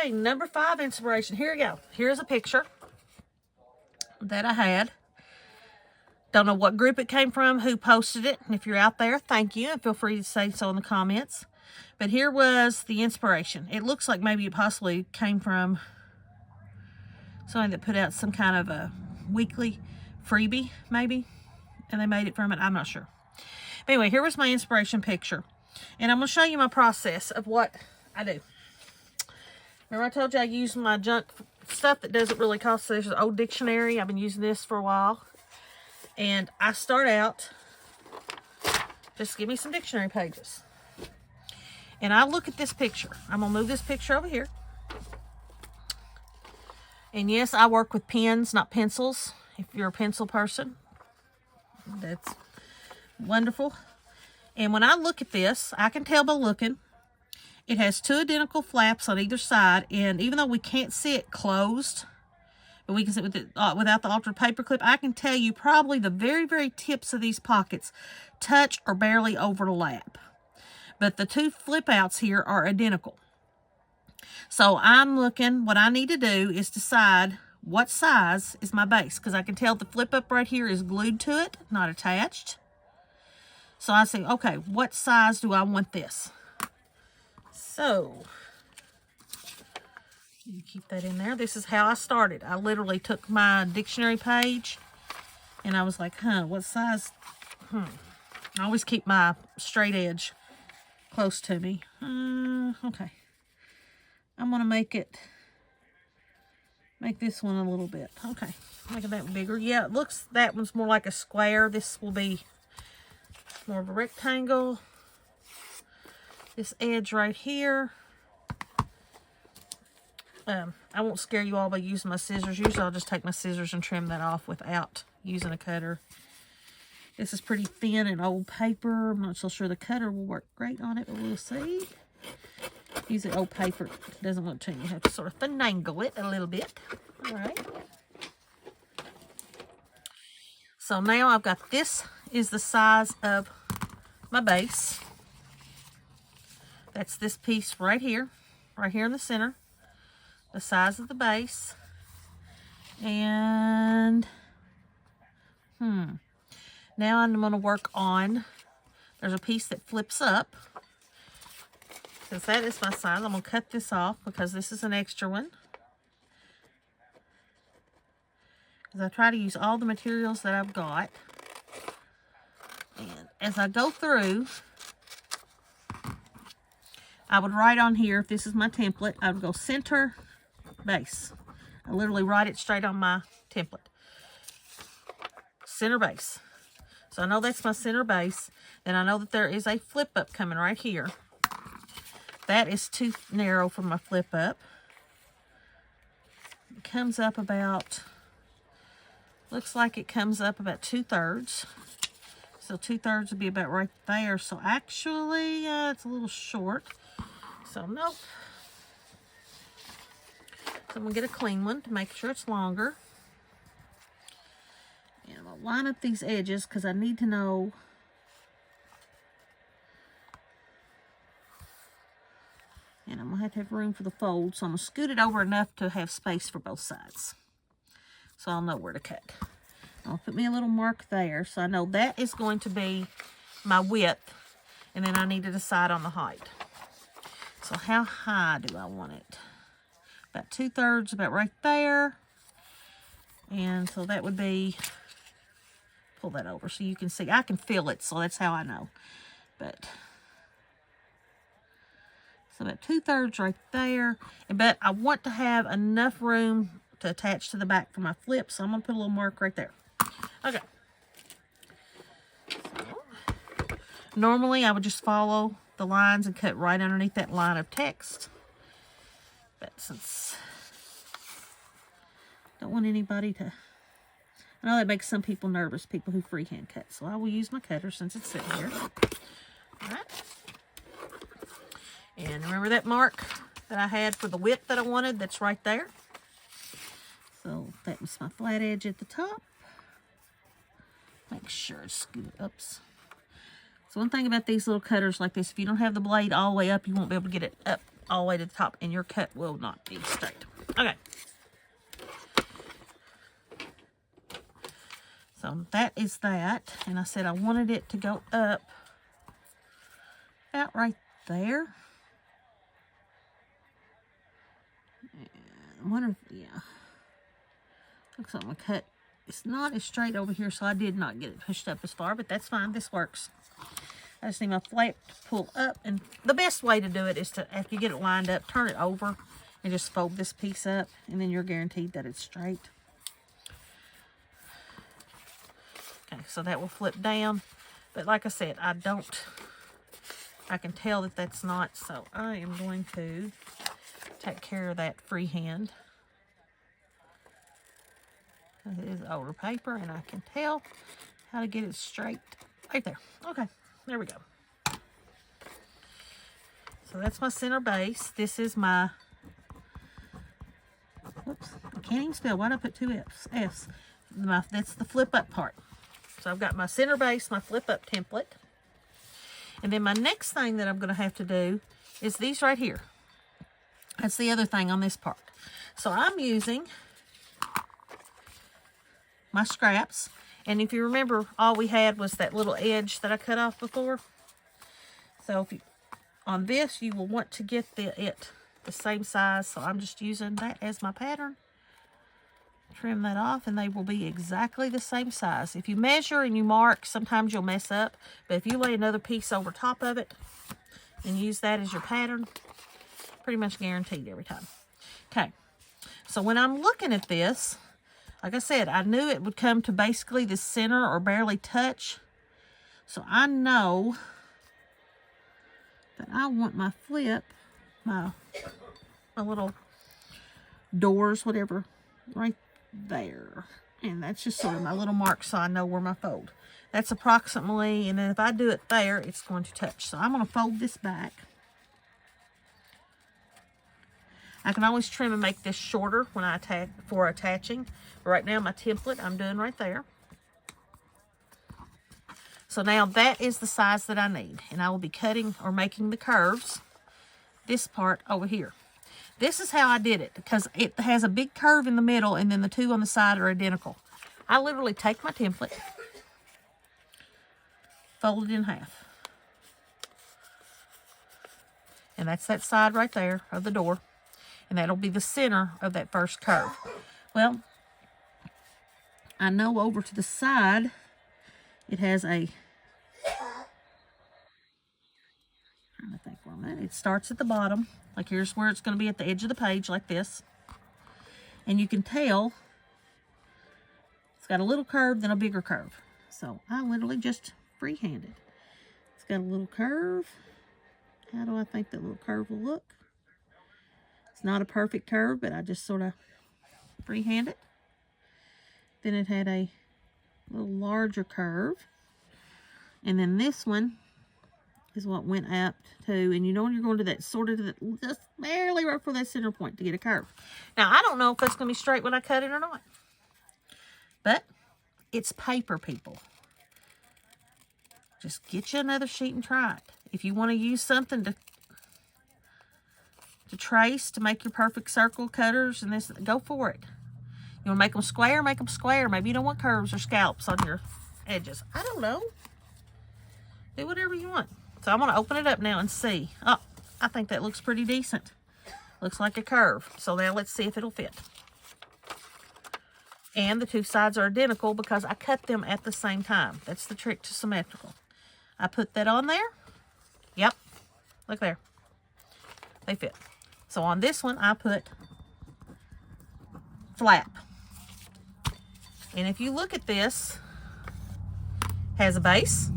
Okay, number 5 inspiration. Here we go. Here's a picture that I had. Don't know what group it came from, who posted it. And if you're out there, thank you. And feel free to say so in the comments. But here was the inspiration. It looks like maybe it possibly came from somebody that put out some kind of a weekly freebie, maybe. And they made it from it. I'm not sure. But anyway, here was my inspiration picture. And I'm going to show you my process of what I do. Remember I told you I use my junk stuff that doesn't really cost. There's an old dictionary. I've been using this for a while. And I start out, just give me some dictionary pages. And I look at this picture. I'm going to move this picture over here. And yes, I work with pens, not pencils. If you're a pencil person, that's wonderful. And when I look at this, I can tell by looking, it has 2 identical flaps on either side. And even though we can't see it closed, but we can see it with without the altered paper clip, I can tell you probably the very, very tips of these pockets touch or barely overlap. But the 2 flip outs here are identical. So I'm looking, what I need to do is decide what size is my base, because I can tell the flip up right here is glued to it, not attached. So I say, okay, what size do I want this? So, you keep that in there. This is how I started. I literally took my dictionary page and I was like, what size? I always keep my straight edge close to me. Okay. I'm going to make this one a little bit. Okay. Making that bigger. Yeah, it looks, that one's more like a square. This will be more of a rectangle. This edge right here. I won't scare you all by using my scissors. Usually I'll just take my scissors and trim that off without using a cutter. This is pretty thin and old paper. I'm not so sure the cutter will work great on it, but we'll see. Using old paper doesn't want to. You have to sort of finagle it a little bit. All right. So now I've got, this is the size of my base. That's this piece right here in the center. The size of the base. And now I'm going to work on, there's a piece that flips up. Since that is my size, I'm going to cut this off because this is an extra one. Because I try to use all the materials that I've got. And as I go through, I would write on here, if this is my template, I would go center base. I literally write it straight on my template. Center base. So I know that's my center base. Then I know that there is a flip up coming right here. That is too narrow for my flip up. It comes up about, looks like it comes up about 2/3. So 2/3 would be about right there. So actually, it's a little short. So nope. So I'm going to get a clean one to make sure it's longer. And I'm going to line up these edges because I need to know and I'm going to have room for the fold. So I'm going to scoot it over enough to have space for both sides. So I'll know where to cut. I'll put me a little mark there. So I know that is going to be my width. And then I need to decide on the height. So how high do I want it? About 2/3, about right there. And so that would be, pull that over so you can see. I can feel it, so that's how I know. But, so about 2/3 right there. But I want to have enough room to attach to the back for my flip, so I'm going to put a little mark right there. Okay. So, normally I would just follow the lines and cut right underneath that line of text. But since I don't want anybody to, I know that makes some people nervous, people who freehand cut. So I will use my cutter since it's sitting here. All right. And remember that mark that I had for the width that I wanted? That's right there. So that was my flat edge at the top. Make sure it's scooted. Oops. So one thing about these little cutters like this, if you don't have the blade all the way up, you won't be able to get it up all the way to the top, and your cut will not be straight. Okay. So that is that. And I said I wanted it to go up about right there. I wonder if, yeah. Looks like my cut is not as straight over here, so I did not get it pushed up as far, but that's fine. This works. I just need my flap to pull up, and the best way to do it is to, after you get it lined up, turn it over and just fold this piece up, and then you're guaranteed that it's straight. Okay, so that will flip down, but like I said, I can tell that that's not, so I am going to take care of that freehand. It is older paper, and I can tell how to get it straight right there. Okay, there we go. So that's my center base. This is my, whoops, I can't even spell. Why did I put two F's? That's the flip up part. So I've got my center base, my flip up template. And then my next thing that I'm going to have to do is these right here. That's the other thing on this part. So I'm using my scraps. And if you remember, all we had was that little edge that I cut off before. So if you, on this, you will want to get the same size. So I'm just using that as my pattern. Trim that off, and they will be exactly the same size. If you measure and you mark, sometimes you'll mess up. But if you lay another piece over top of it and use that as your pattern, pretty much guaranteed every time. Okay, so when I'm looking at this, like I said, I knew it would come to basically the center or barely touch. So I know that I want my flip, my little doors, whatever, right there. And that's just sort of my little mark, so I know where my fold. That's approximately, and then if I do it there, it's going to touch. So I'm going to fold this back. I can always trim and make this shorter when I for attaching. But right now, my template I'm doing right there. So now that is the size that I need, and I will be cutting or making the curves. This part over here. This is how I did it, because it has a big curve in the middle, and then the two on the side are identical. I literally take my template, fold it in half. And that's that side right there of the door. And that'll be the center of that first curve. Well, I know over to the side, it has a, trying to think for a minute. It starts at the bottom. Like here's where it's going to be at the edge of the page like this. And you can tell it's got a little curve, then a bigger curve. So I literally just freehand it. It's got a little curve. How do I think that little curve will look? It's not a perfect curve, but I just sort of freehand it. Then it had a little larger curve. And then this one is what went up to, and you know when you're going to that sort of, just barely right for that center point to get a curve. Now, I don't know if that's going to be straight when I cut it or not. But it's paper, people. Just get you another sheet and try it. If you want to use something to trace, to make your perfect circle cutters and this, go for it. You want to make them square, make them square. Maybe you don't want curves or scallops on your edges. I don't know. Do whatever you want. So I'm going to open it up now and see. Oh, I think that looks pretty decent. Looks like a curve. So now let's see if it'll fit. And the two sides are identical because I cut them at the same time. That's the trick to symmetrical. I put that on there. Yep. Look there. They fit. So on this one, I put flap. And if you look at this, has a base,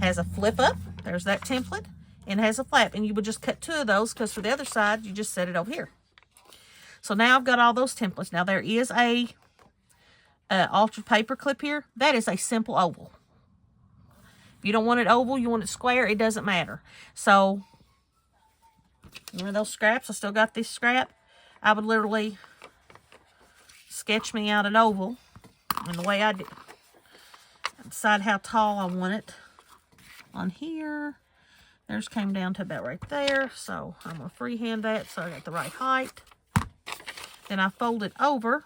has a flip up, there's that template, and has a flap. And you would just cut two of those because for the other side, you just set it over here. So now I've got all those templates. Now there is a altered paper clip here. That is a simple oval. If you don't want it oval, you want it square, it doesn't matter. So, remember those scraps? I still got this scrap. I would literally sketch me out an oval. And the way I did, decide how tall I want it on here. Theirs came down to about right there, so I'm going to freehand that so I got the right height. Then I fold it over.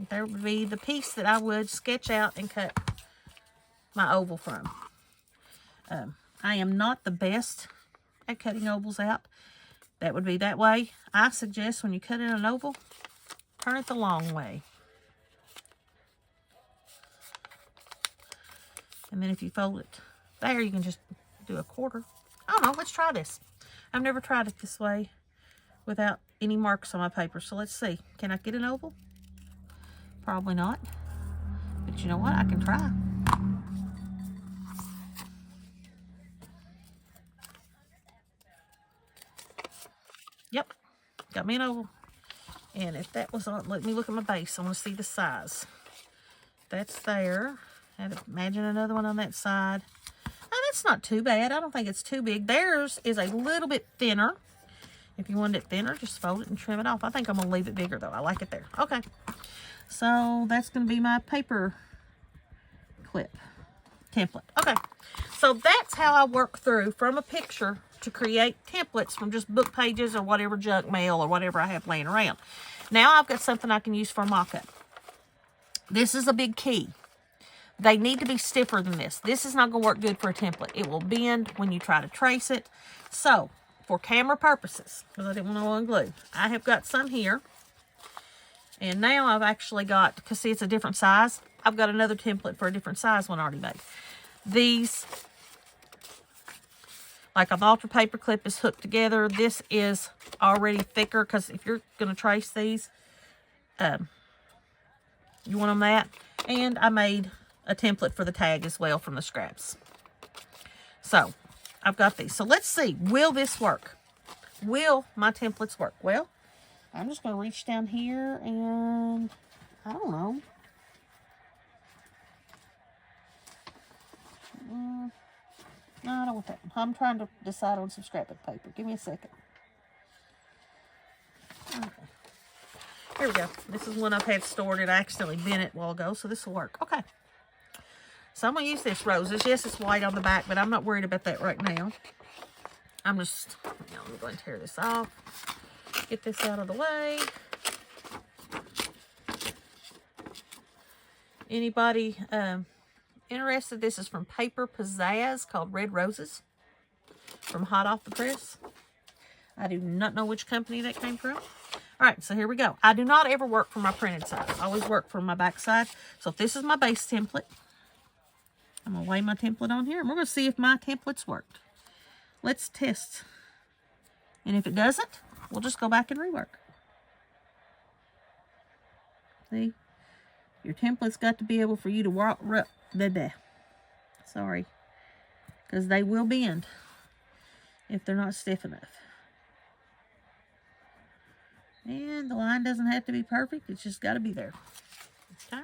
There would be the piece that I would sketch out and cut my oval from. I am not the best at cutting ovals out. That would be that way. I suggest when you cut in an oval, turn it the long way. And then if you fold it there, you can just do a quarter. I don't know, let's try this. I've never tried it this way without any marks on my paper. So let's see, can I get an oval? Probably not. But you know what, I can try. Yep, got me an oval. And if that was on, let me look at my base. I want to see the size. That's there. And imagine another one on that side. Oh, that's not too bad. I don't think it's too big. Theirs is a little bit thinner. If you wanted it thinner, just fold it and trim it off. I think I'm going to leave it bigger, though. I like it there. Okay. So that's going to be my paper clip template. Okay. So that's how I work through from a picture to create templates from just book pages or whatever junk mail or whatever I have laying around. Now I've got something I can use for a mock-up. This is a big key. They need to be stiffer than this. This is not going to work good for a template. It will bend when you try to trace it. So, for camera purposes, because I didn't want to unglue, I have got some here. And now I've actually got, because see it's a different size, I've got another template for a different size one already made. These, like a Valtra paper clip is hooked together. This is already thicker, because if you're going to trace these, you want them that. And I made a template for the tag as well from the scraps. So, I've got these. So, let's see. Will this work? Will my templates work? Well, I'm just going to reach down here and, I don't know. No, I don't want that one. I'm trying to decide on some scrapbook paper. Give me a second. Okay. Here we go. This is one I've had stored. I accidentally bent it a while ago, so this will work. Okay. So I'm going to use this roses. Yes, it's white on the back, but I'm not worried about that right now. I'm just, I'm going to tear this off. Get this out of the way. Anybody interested? This is from Paper Pizzazz called Red Roses from Hot Off the Press. I do not know which company that came from. All right, so here we go. I do not ever work from my printed side. I always work from my back side. So if this is my base template, I'm going to lay my template on here, and we're going to see if my templates worked. Let's test. And if it doesn't, we'll just go back and rework. See? Your template's got to be able for you to walk. Sorry. Because they will bend if they're not stiff enough. And the line doesn't have to be perfect. It's just got to be there. Okay.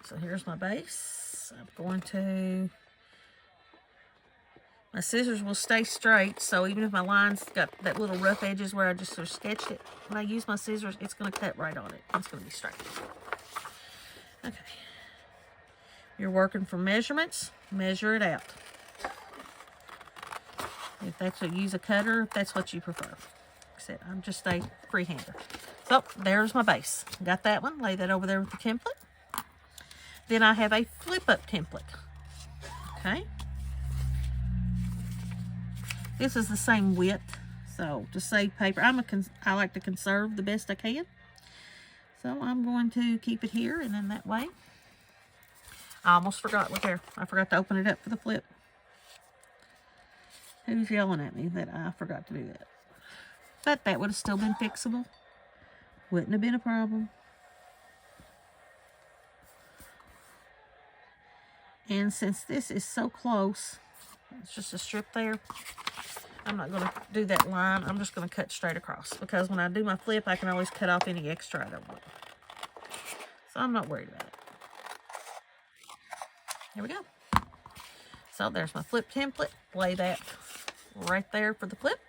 So here's my base. I'm going to, my scissors will stay straight. So even if my line's got that little rough edges where I just sort of sketched it, when I use my scissors, it's going to cut right on it. It's going to be straight. Okay. You're working from measurements, measure it out. If that's what, use a cutter, if that's what you prefer. Like I said, I'm just a freehander. So there's my base. Got that one. Lay that over there with the template. Then I have a flip up template. Okay. This is the same width. So to save paper, I like to conserve the best I can. So I'm going to keep it here, and then that way. I almost forgot. Look there. I forgot to open it up for the flip. Who's yelling at me that I forgot to do that? But that would have still been fixable. Wouldn't have been a problem. And since this is so close, it's just a strip there. I'm not going to do that line. I'm just going to cut straight across. Because when I do my flip, I can always cut off any extra I don't want. So I'm not worried about it. Here we go. So there's my flip template. Lay that right there for the flip.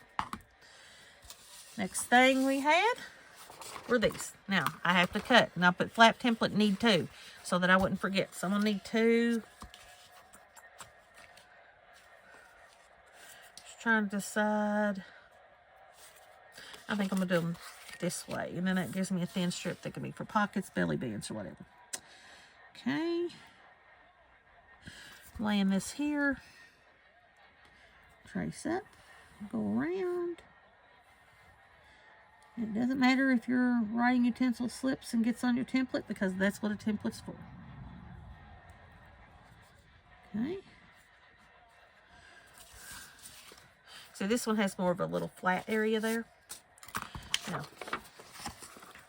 Next thing we had were these. Now, I have to cut, and I put flap template need 2 so that I wouldn't forget. So I'm going to need 2. Just trying to decide. I think I'm going to do them this way, and then that gives me a thin strip that can be for pockets, belly bands, or whatever. Okay. Laying this here. Trace up. Go around. It doesn't matter if your writing utensil slips and gets on your template, because that's what a template's for. Okay. So this one has more of a little flat area there. Now,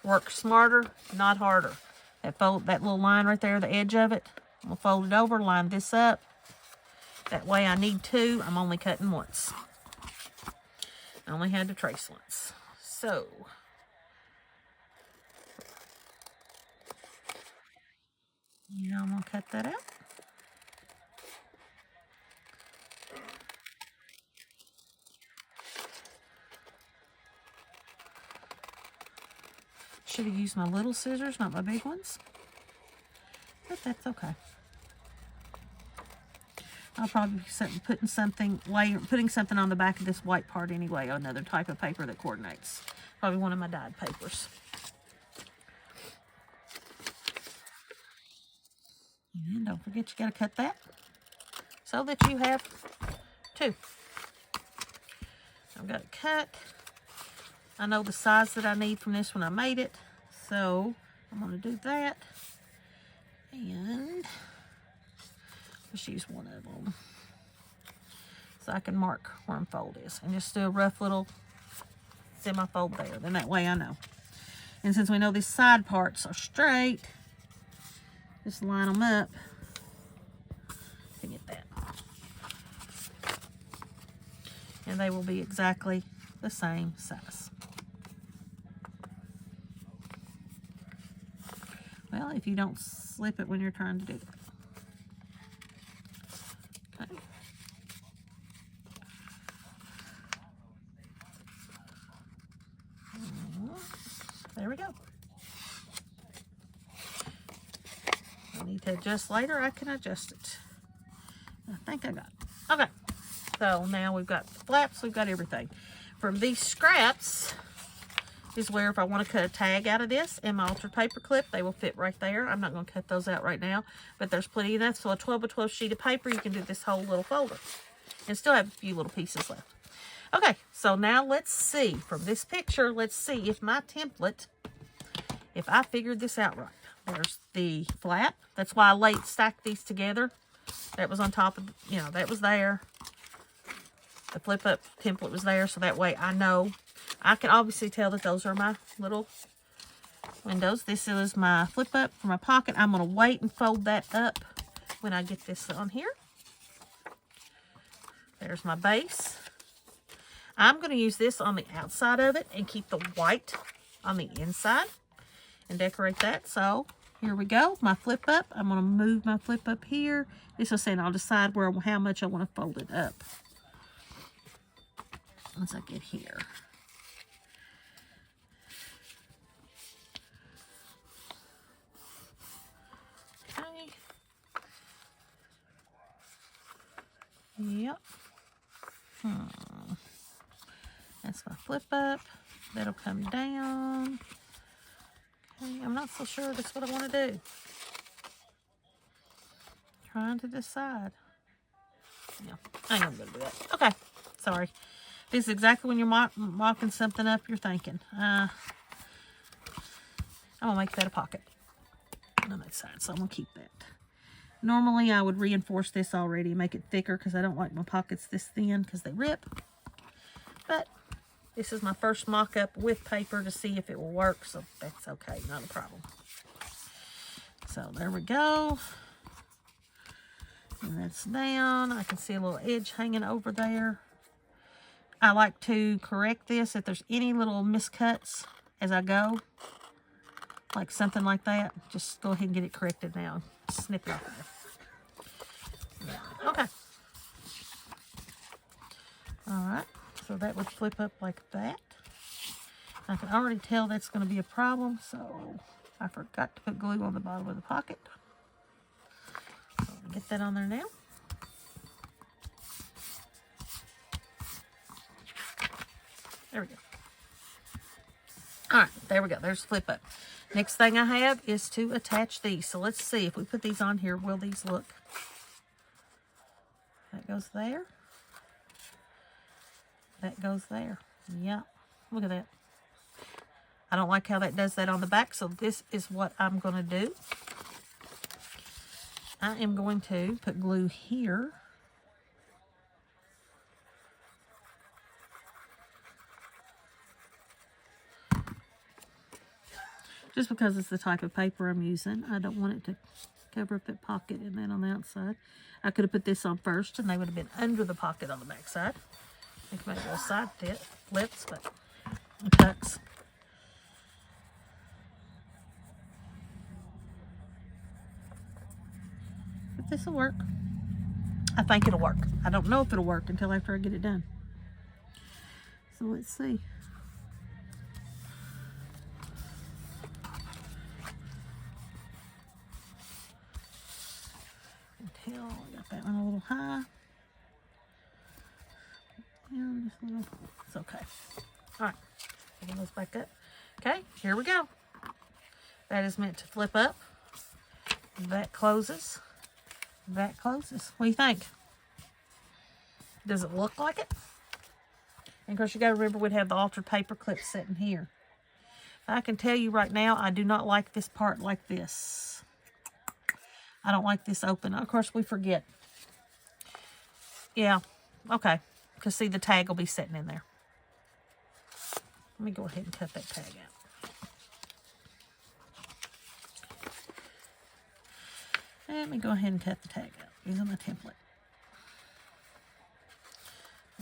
work smarter, not harder. That little line right there, the edge of it, I'm gonna fold it over, line this up. That way I need 2, I'm only cutting once. I only had to trace once. So, yeah, I'm gonna cut that out. Should have used my little scissors, not my big ones. But that's okay. I'll probably be putting something on the back of this white part anyway, another type of paper that coordinates. Probably one of my dyed papers. And don't forget, you got to cut that so that you have 2. I've got it cut. I know the size that I need from this when I made it, so I'm going to do that. And just use one of them so I can mark where my fold is, and just do a rough little semi-fold there. Then that way I know. And since we know these side parts are straight, just line them up to get that. And they will be exactly the same size. Well, if you don't slip it when you're trying to do that. Okay. There we go. I need to adjust later. I can adjust it. I think I got it. Okay. So now we've got the flaps. We've got everything. From these scraps is where, if I want to cut a tag out of this and my altered paper clip, they will fit right there. I'm not going to cut those out right now, but there's plenty of that. So a 12 by 12 sheet of paper, you can do this whole little folder and still have a few little pieces left. Okay, so now let's see. From this picture, let's see if my template, if I figured this out right. There's the flap. That's why I stacked these together. That was on top of, that was there. The flip up template was there, so that way I know. I can obviously tell that those are my little windows. This is my flip up for my pocket. I'm going to wait and fold that up when I get this on here. There's my base. I'm going to use this on the outside of it and keep the white on the inside and decorate that. So here we go. My flip up. I'm going to move my flip up here. This will say I'll decide how much I want to fold it up once I get here. Okay. Yep. That's my flip up. That'll come down. Okay, I'm not so sure that's what I want to do. Trying to decide. Yeah, I ain't gonna do that. Okay, sorry. This is exactly when you're mocking something up, you're thinking. I'm gonna make that a pocket on that side, so I'm gonna keep that. Normally, I would reinforce this already and make it thicker because I don't like my pockets this thin because they rip. But this is my first mock-up with paper to see if it will work, so that's okay, not a problem. So there we go. And that's down. I can see a little edge hanging over there. I like to correct this if there's any little miscuts as I go. Like something like that. Just go ahead and get it corrected now. Snip it off there. Okay. Alright. So that would flip up like that. I can already tell that's going to be a problem, so I forgot to put glue on the bottom of the pocket. So I'll get that on there now. There we go. All right, there we go. There's the flip up. Next thing I have is to attach these. So let's see if we put these on here, will these look? That goes there. That goes there. Yeah, look at that. I don't like how that does that on the back, so this is what I'm going to do. I am going to put glue here. Just because it's the type of paper I'm using, I don't want it to cover up that pocket and then on the outside. I could have put this on first and they would have been under the pocket on the back side. I can make little side flips, but tucks. But this will work. I think it'll work. I don't know if it'll work until after I get it done. So let's see. Until I got that one a little high. Yeah, just a little. It's okay. All right. Putting those back up. Okay, here we go. That is meant to flip up. That closes. That closes. What do you think? Does it look like it? And of course, you got to remember we'd have the altered paper clip sitting here. I can tell you right now, I do not like this part like this. I don't like this open. Of course, we forget. Yeah, okay. Because see, the tag will be sitting in there. Let me go ahead and cut that tag out. Let me go ahead and cut the tag out using my template.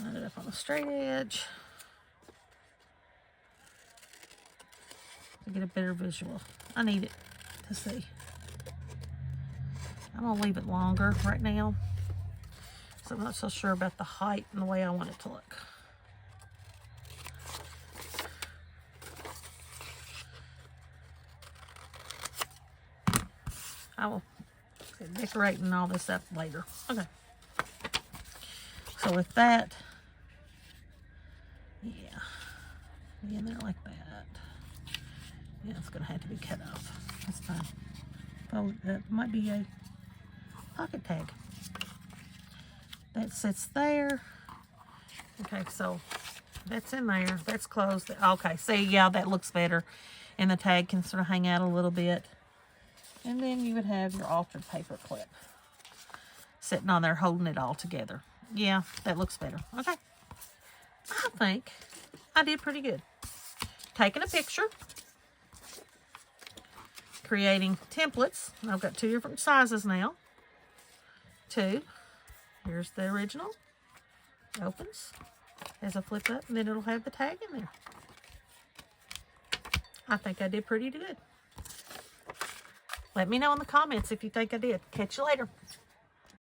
Line it up on the straight edge to get a better visual. I need it to see. I'm going to leave it longer right now, so I'm not so sure about the height and the way I want it to look. I will get decorating all this up later. Okay. So with that, yeah, be in there like that. Yeah, it's gonna have to be cut off. That's fine. Oh, that might be a pocket tag. That sits there. Okay, so that's in there. That's closed. Okay, see, yeah, that looks better. And the tag can sort of hang out a little bit. And then you would have your altered paper clip sitting on there holding it all together. Yeah, that looks better. Okay. I think I did pretty good. Taking a picture. Creating templates. I've got 2 different sizes now. 2. Here's the original. Opens. Has a flip up, and then it'll have the tag in there. I think I did pretty good. Let me know in the comments if you think I did. Catch you later.